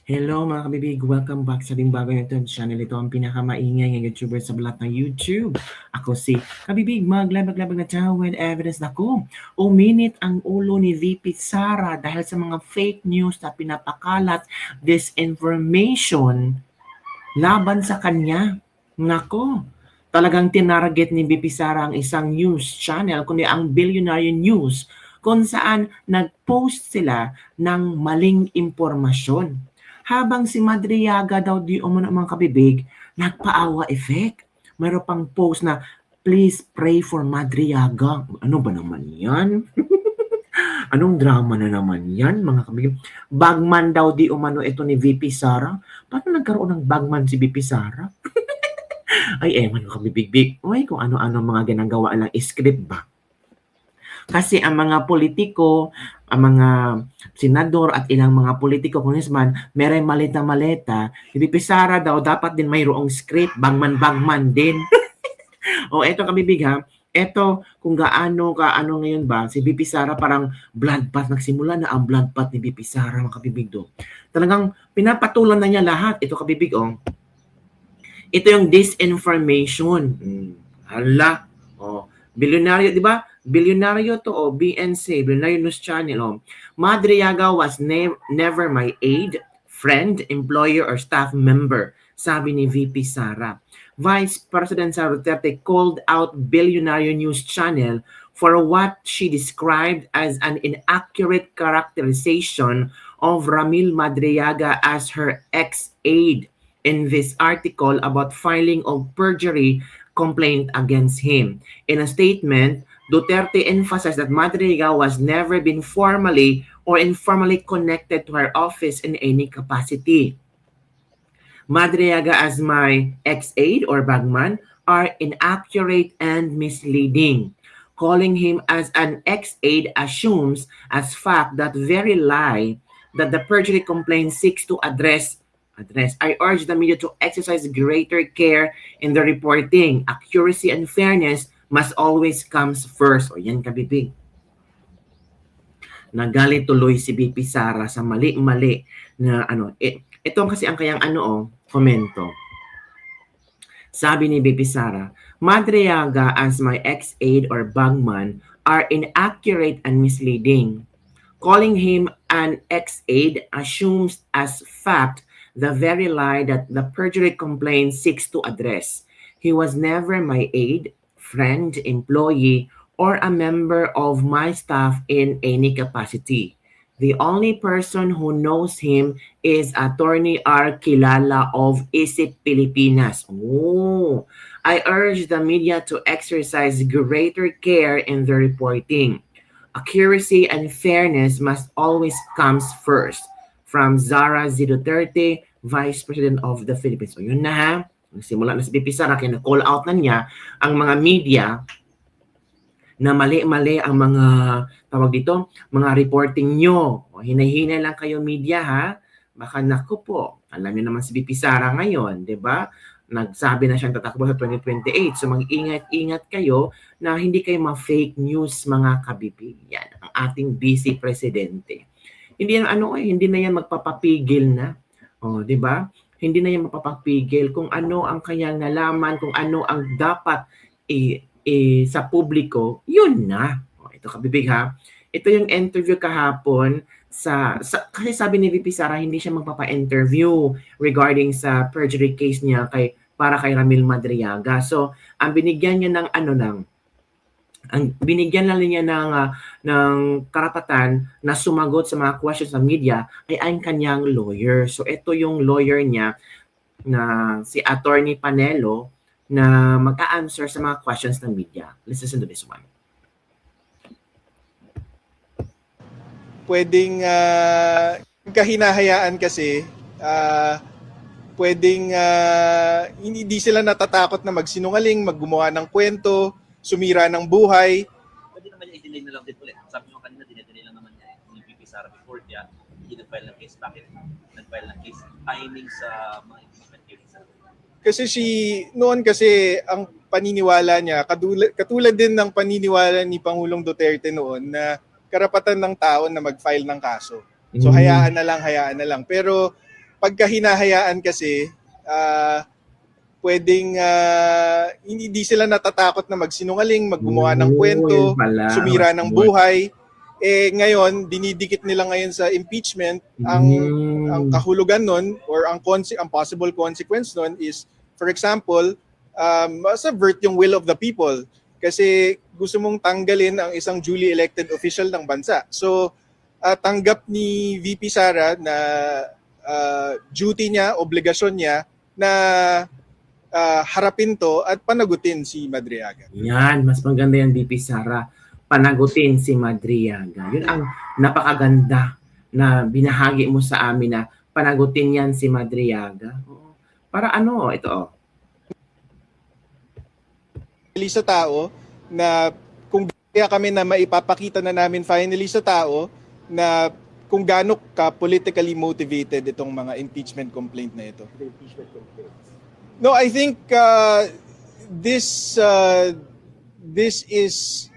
Hello mga kabibig! Welcome back sa Bimbagong YouTube channel. Ito ang pinakamaingay ng YouTuber sa balat ng YouTube. Ako si Kabibig, maglabag-labag na tao with evidence na ko. Uminit ang ulo ni VP Sara dahil sa mga fake news na pinapakalat, disinformation laban sa kanya. Nako, talagang tinarget ni VP Sara ang isang news channel, kundi ang Billionaire News, kung saan nag-post sila ng maling impormasyon. Habang si Madriaga daw di umano mga kabibig, nagpaawa effect. Mayroon pang post na, please pray for Madriaga. Ano ba naman yan? Anong drama na naman yan, mga kabibig? Bagman daw di umano ito ni VP Sara. Paano nagkaroon ng bagman si VP Sara? Ay, ewan ko kabibig. Uy, kung ano-ano mga ginagawa lang script ba? Kasi ang mga politiko, ang mga senador at ilang mga politiko, congressman, may malita-maleta. VP Sara daw dapat din mayroong script, bagman-bagman din. O eto kabibig ha, eto kung kaano ngayon ba, si VP Sara parang bloodbath, nagsimula na ang bloodbath ni VP Sara mga kabibig do. Talagang pinapatulan na niya lahat. Ito kabibig oh. Ito yung disinformation. Hala. Oh, bilyonaryo, di ba? Bilyonaryo to o BNC, Billionaire News Channel. Oh. Madriaga was never my aide, friend, employer, or staff member, sabi ni VP Sara. Vice President Sara Duterte called out Billionaire News Channel for what she described as an inaccurate characterization of Ramil Madriaga as her ex-aide in this article about filing of perjury complaint against him. In a statement, Duterte emphasized that Madriaga was never been formally or informally connected to her office in any capacity. Madriaga as my ex-aide or bagman are inaccurate and misleading. Calling him as an ex-aide assumes as fact that very lie that the perjury complaint seeks to address. I urge the media to exercise greater care in the reporting. Accuracy and fairness must always comes first. O yan kabibig. Nagalit tuloy si BP Sara sa mali-mali na ano. Ito kasi ang kayang komento. Sabi ni BP Sara, Madriaga as my ex-aide or bagman are inaccurate and misleading. Calling him an ex-aide assumes as fact the very lie that the perjury complaint seeks to address. He was never my aide, friend, employee, or a member of my staff in any capacity. The only person who knows him is Attorney R. Kilala of ISIP Pilipinas. Oh, I urge the media to exercise greater care in the reporting. Accuracy and fairness must always comes first. From Zara Z. Duterte, Vice President of the Philippines. So yun na ha. Nagsimula na si BP Sara, kaya na-call out na niya ang mga media na mali-mali ang mga tawag dito, mga reporting nyo. O, hinay-hinay lang kayo media ha. Baka naku po, alam niyo naman si BP Sara ngayon, di ba? Nagsabi na siyang tatakbo sa 2028. So mag-ingat-ingat kayo na hindi kayo ma-fake news mga kabibig. Yan, ang ating busy presidente. Hindi yan hindi na yan magpapapigil na. Oh, 'di ba? Hindi na yan mapapapigil kung ano ang kanyang nalaman, kung ano ang dapat sa publiko, yun na. Oh, ito kabibig ha. Ito yung interview kahapon kasi sabi ni VP Sara hindi siya magpapa-interview regarding sa perjury case niya para kay Ramil Madriaga. So, ang binigyan niya binigyan lang niya ng karapatan na sumagot sa mga questions ng media ay ang kanyang lawyer. So ito yung lawyer niya na si Attorney Panelo na mag-a-answer sa mga questions ng media. Let's listen to this one. Pwedeng kahinahayaan kasi pwedeng hindi sila natatakot na magsinungaling, maggumawa ng kwento, sumira ng buhay. Pwede naman niya i-delay na lang din ulit. Sabi mo kanina, dinedelay lang naman niya yung VP Sara before niya, hindi nag-file ng case. Bakit nag-file ng case? Timing sa mga impeachment hearings. Kasi noon kasi ang paniniwala niya, katulad din ng paniniwala ni Pangulong Duterte noon na karapatan ng tao na mag-file ng kaso. So hayaan na lang. Pero pagka hinahayaan kasi, pwedeng hindi sila natatakot na magsinungaling, maggumawa ng kwento, Yun pala. sumira ng buhay. Ngayon, dinidikit nila ngayon sa impeachment. Ang kahulugan nun or ang possible consequence nun is, for example, subvert yung will of the people. Kasi gusto mong tanggalin ang isang duly elected official ng bansa. So, tanggap ni VP Sara na duty niya, obligasyon niya na harapin to at panagutin si Madriaga. Yan, mas maganda yan, VP Sara. Panagutin si Madriaga. Yun ang napakaganda na binahagi mo sa amin na panagutin yan si Madriaga. Para ano, ito Sa tao na kung kaya kami na maipapakita na namin finally sa tao na kung gaano ka politically motivated itong mga impeachment complaint na ito. No, I think this is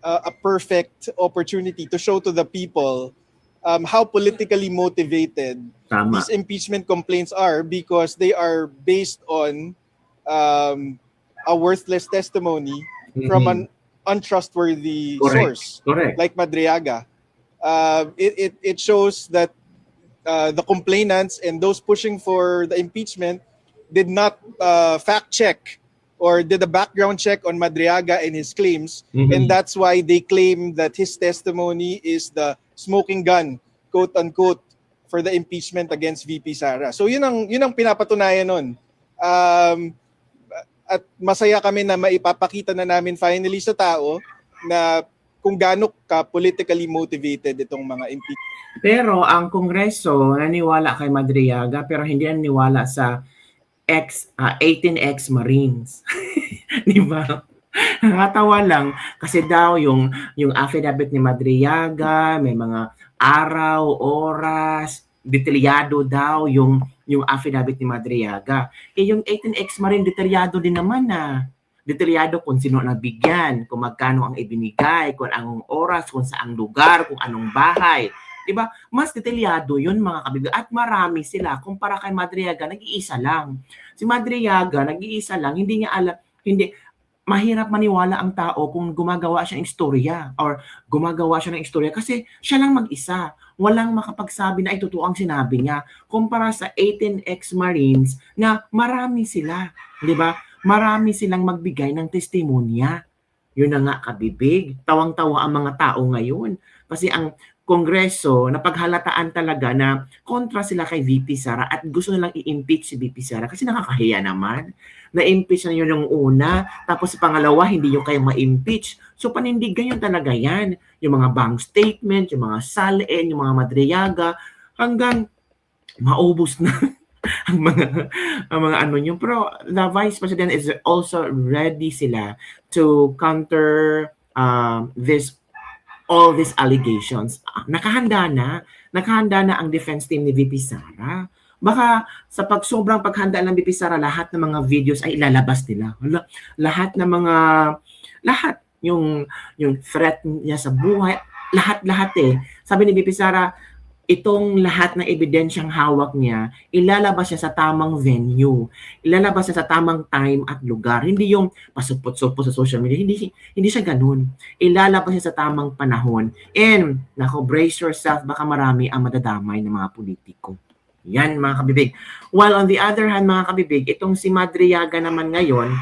a perfect opportunity to show to the people how politically motivated tama. these impeachment complaints are, because they are based on a worthless testimony from an untrustworthy source, Correct. like Madriaga. It shows that the complainants and those pushing for the impeachment did not fact check or did a background check on Madriaga and his claims, and that's why they claim that his testimony is the smoking gun, quote unquote, for the impeachment against VP Sara. So yun ang pinapatunayan nun. At masaya kami na maipapakita na namin finally sa tao na kung gaano ka politically motivated itong mga impeachment. Pero ang Kongreso naniwala kay Madriaga pero hindi naniwala sa 18 ex-Marines. Di ba? Nakatawa lang kasi daw yung affidavit ni Madriaga, may mga araw, oras, detalyado daw yung affidavit ni Madriaga. Yung 18 ex-Marine, detalyado din naman na. Detalyado kung sino nabigyan, kung magkano ang ibinigay, kung anong oras, kung saang lugar, kung anong bahay. Diba? Mas detalyado yun mga kabibig. At marami sila. Kumpara kay Madriaga, nag-iisa lang. Si Madriaga, nag-iisa lang. Hindi niya alam, mahirap maniwala ang tao kung gumagawa siya ng istorya or gumagawa siya ng istorya kasi siya lang mag-isa. Walang makapagsabi na ito ang sinabi niya. Kumpara sa 18 ex-Marines na marami sila. Diba? Marami silang magbigay ng testimonya. Yun na nga kabibig. Tawang-tawa ang mga tao ngayon. Kasi ang Kongreso, napaghalataan talaga na kontra sila kay VP Sara at gusto nilang i-impeach si VP Sara kasi nakakahiya naman. Na-impeach na yun yung una, tapos pangalawa, hindi yung kayo ma-impeach. So panindigan yun talaga yan. Yung mga bank statement, yung mga salin, yung mga Madriaga, hanggang maubos na ang mga ano nyo. Pero the Vice President is also ready sila to counter all these allegations. Nakahanda na ang defense team ni VP Sara. Baka sa sobrang paghanda ng VP Sara, lahat ng mga videos ay ilalabas nila. Lahat yung threat niya sa buhay, lahat Sabi ni VP Sara, itong lahat ng ebidensyang hawak niya, ilalabas niya sa tamang venue. Ilalabas niya sa tamang time at lugar. Hindi yung pasupot-supot sa social media. Hindi siya ganun. Ilalabas niya sa tamang panahon. And, brace yourself, baka marami ang madadamay ng mga politiko. Yan, mga kabibig. While on the other hand, mga kabibig, itong si Madriaga naman ngayon,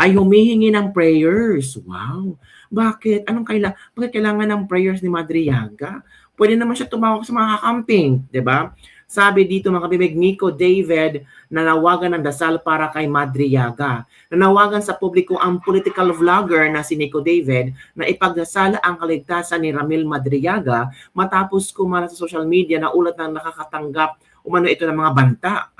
ay humihingi ng prayers. Wow! Bakit? Bakit kailangan ng prayers ni Madriaga? Pwede naman siya tumawag sa mga kakamping, di ba? Sabi dito mga kabibig, Nico David, nanawagan ng dasal para kay Madriaga. Nanawagan sa publiko ang political vlogger na si Nico David na ipagdasal ang kaligtasan ni Ramil Madriaga matapos kumalat sa social media na ulat ng nakakatanggap umano ito ng mga banta.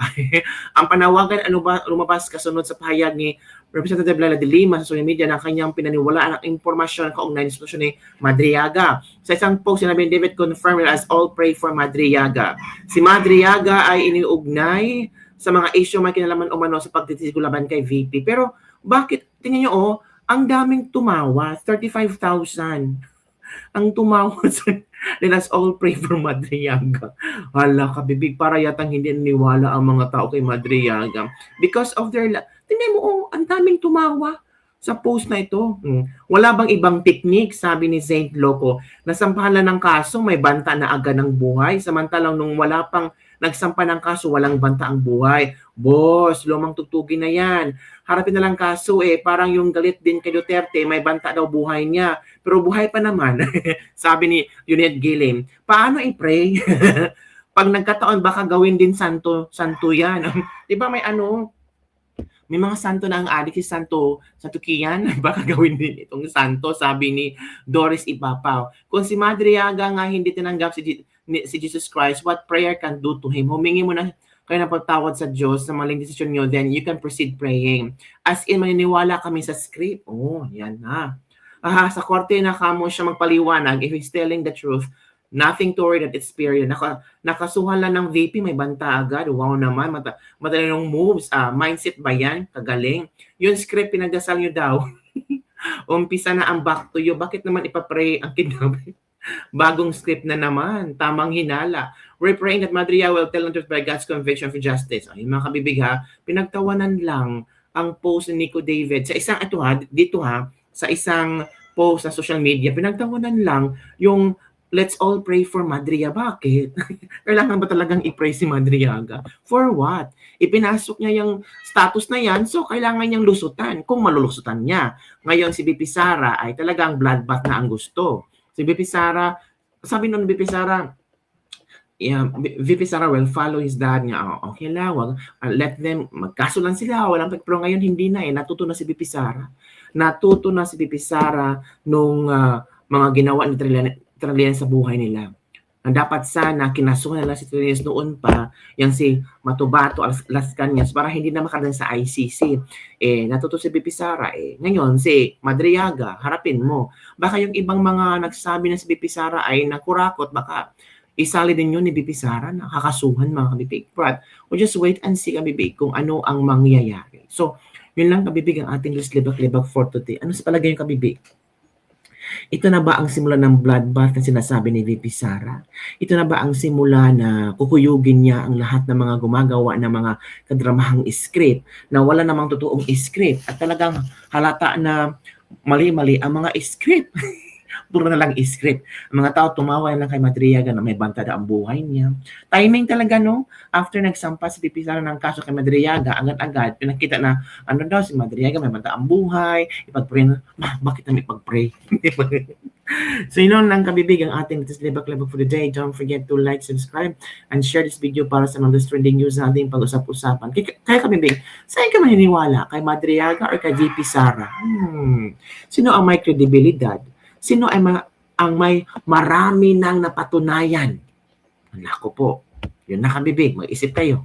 Ang panawagan lumabas kasunod sa pahayag ni Representative Laila de Lima sa social media na kanyang pinaniwalaan ang impormasyon kaugnay ng sitwasyon ni Madriaga. Sa isang post, sinabi ni David, confirmed as all pray for Madriaga. Si Madriaga ay iniugnay sa mga issue may kinalaman umano sa pagtitigo laban kay VP. Pero bakit? Tingnan nyo, ang daming tumawa. 35,000 ang tumawa Let us all pray for Madriaga. Hala, kabibig, para yatang hindi naniwala ang mga tao kay Madriaga. Because of their... Tingnan mo, oh, ang daming tumawa sa post na ito. Wala bang ibang technique, sabi ni Saint Loco, nasampahan ng kaso, may banta na agad ng buhay, samantalang nung wala pang nagsampa ng kaso, walang banta ang buhay. Boss, lumang tutugin na yan. Harapin na lang kaso parang yung galit din kay Duterte, may banta daw buhay niya. Pero buhay pa naman, sabi ni Junet Gilim. Paano i-pray? Pag nagkataon, baka gawin din santo yan. Di ba may mga santo na ang adik si Santo Kian, baka gawin din itong santo, sabi ni Doris Ipapaw. Kung si Madriaga nga hindi tinanggap si Jesus Christ, what prayer can do to him? Humingi mo na kayo ng pagtawad sa Diyos sa maling desisyon nyo, then you can proceed praying. As in, maniniwala kami sa script. Oh, yan na. Sa korte na kamo siya magpaliwanag, if he's telling the truth, nothing to worry that it's period. Nakasuhan lang ng VP, may banta agad. Wow naman, madaling moves. Mindset ba yan? Kagaling. Yung script, pinagdasal nyo daw. Umpisa na ang back to you. Bakit naman ipapray ang kidnapping? Bagong script na naman. Tamang hinala. We're praying that Madria will tell the truth by God's conviction for justice. Ay, mga kabibig ha, pinagtawanan lang ang post ni Nico David. Sa isang, sa isang post sa social media, pinagtawanan lang yung let's all pray for Madria. Bakit? Kailangan ba talagang i-pray si Madriaga? For what? Ipinasok niya yung status na yan, so kailangan niyang lusutan kung malulusutan niya. Ngayon si BP Sara ay talagang bloodbath na ang gusto. Si BP Sara, sabi nun BP Sara, VP Sara will follow his dad niya. Okay lang, let them, magkaso lang sila, walang pero ngayon hindi na natuto na si BP Sara. Natuto na si BP Sara nung mga ginawa ni Trillian sa buhay nila. Ang dapat sana, kinasuhan nila si Trillian noon pa, yung si Matubato, Las Cañas, para hindi na makarating sa ICC. Natuto si BP Sara. Ngayon, si Madriaga, harapin mo. Baka yung ibang mga nagsabi na si BP Sara ay nakurakot, baka isali din yun ni BP Sara na kakasuhan mga kabibig. But we'll just wait and see kabibig kung ano ang mangyayari. So, yun lang kabibig ang ating list libak-libak for today. Ano sa palagay yung kabibig? Ito na ba ang simula ng bloodbath na sinasabi ni VP Sara? Ito na ba ang simula na kukuyugin niya ang lahat ng mga gumagawa ng mga kadramahang script na wala namang totoong script at talagang halata na mali-mali ang mga script? Puro na lang script. Ang mga tao tumawa lang kay Madriaga na may bantada ang buhay niya. Timing talaga, no? After nagsampa si VP Sara ng kaso kay Madriaga, agad-agad, pinakita na, daw, si Madriaga may banta ang buhay, ipag-pray na, bakit na may pag-pray? So, yun lang kabibig ang ating libak-libak for the day. Don't forget to like, subscribe, and share this video para sa mga trending news na ating pag-usap-usapan. Kaya kabibig, saan ka maniniwala? Kay Madriaga or kay VP Sara? Sino ang may kredibilidad? Sino ay ang may marami nang napatunayan? Nako po, yun na kabibig, mag-isip kayo.